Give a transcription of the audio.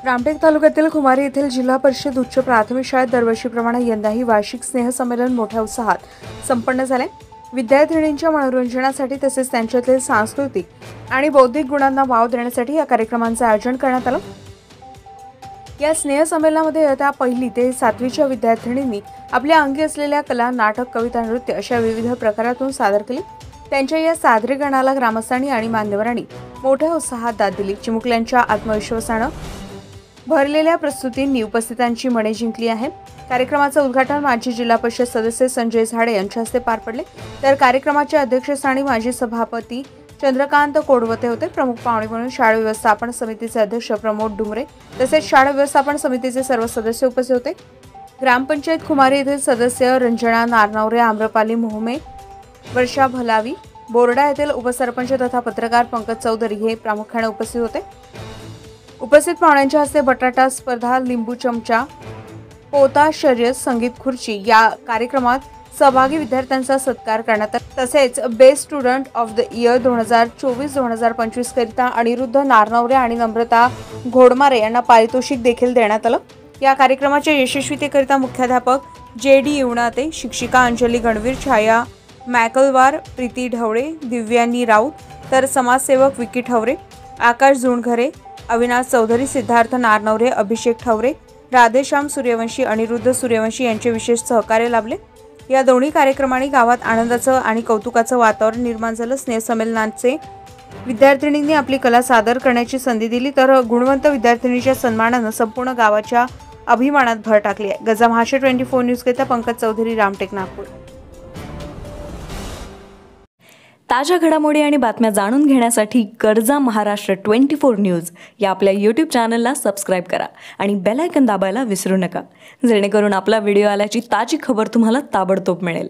रामटेक तालुक्यातील खुमारी येथील जिल्हा परिषद उच्च प्राथमिक शाळेत दरवर्षीप्रमाणे यंदाही वार्षिक स्नेहसंमेलन मोठ्या उत्साहात संपन्न झाले। विद्यार्थिनींच्या मनोरंजनासाठी तसेच त्यांच्यातील सांस्कृतिक आणि बौद्धिक गुणांना वाव देण्यासाठी या कार्यक्रमांचे आयोजन करण्यात आले। या स्नेहसंमेलनामध्ये इयत्ता 1ली ते 7वीच्या विद्यार्थिनींनी आपल्या अंगी असलेल्या कला, नाटक, कविता, नृत्य अशा विविध प्रकारातून सादर केले। त्यांच्या या सादरीकरणाला ग्रामस्थांनी आणि मान्यवरांनी मोठ्या उत्साहात दाद दिली। चिमुकल्यांच्या आत्मविश्वासाने भरलेल्या प्रस्तुतींनी उपस्थितांची मने जिंकली आहे। कार्यक्रमाचे उद्घाटन माजी जिल्हा परिषद सदस्य संजय झाडे यांच्या हस्ते पार पडले, तर कार्यक्रमाच्या अध्यक्षस्थानी माजी सभापती चंद्रकांत कोडवते होते। प्रमुख पाहुणे म्हणून शाळा व्यवस्थापन समितीचे अध्यक्ष प्रमोद डुमरे तसेच शाळा व्यवस्थापन समितीचे सर्व सदस्य उपस्थित होते। ग्रामपंचायत खुमारी येथील सदस्य रंजना नारनवरे, आम्रपाली मोहमे, वर्षा भलावी, बोर्डा येथील उपसरपंच तथा पत्रकार पंकज चौधरी हे प्रामुख्याने उपस्थित होते। उपस्थित पाहुण्यांच्या हस्ते बटाटा स्पर्धा, लिंबू चमचा, पोता शर्यत, संगीत खुर्ची या कार्यक्रमात सहभागी विद्यार्थ्यांचा सत्कार करण्यात आला। तसेच best student of the year 2024-2025 करिता अनिरुद्ध नारनवरे आणि नम्रता घोडमारे यांना पारितोषिक देखील देण्यात आलं। या कार्यक्रमाच्या यशस्वीतेकरिता मुख्याध्यापक JD इवनाते, शिक्षिका अंजली गणवीर, छाया मॅकलवार, प्रीती ढवळे, दिव्यांनी राऊत, तर समाजसेवक विकी ठवरे, आकाश झुणघरे, अविनाश चौधरी, सिद्धार्थ नारनवरे, अभिषेक ठवरे, राधेश्याम सूर्यवंशी, अनिरुद्ध सूर्यवंशी यांचे विशेष सहकार्य लाभले। या दोन्ही कार्यक्रमांनी गावात आनंदाचं आणि कौतुकाचं वातावरण निर्माण झालं। स्नेहसंमेलनाचे विद्यार्थिनींनी आपली कला सादर करण्याची संधी दिली, तर गुणवंत विद्यार्थिनीच्या सन्मानानं संपूर्ण गावाच्या अभिमानात भर टाकली आहे। गजा महाराष्ट्र 24 न्यूज करिता पंकज चौधरी, रामटेक, नागपूर। ताज्या घडामोडी आणि बातम्या जाणून घेण्यासाठी गरजा महाराष्ट्र 24 न्यूज या आपल्या YouTube चॅनलला सबस्क्राइब करा आणि बेल आयकॉन दाबायला विसरू नका, जेणेकरून आपला व्हिडिओ आल्याची ताजी खबर तुम्हाला ताबडतोब मिळेल।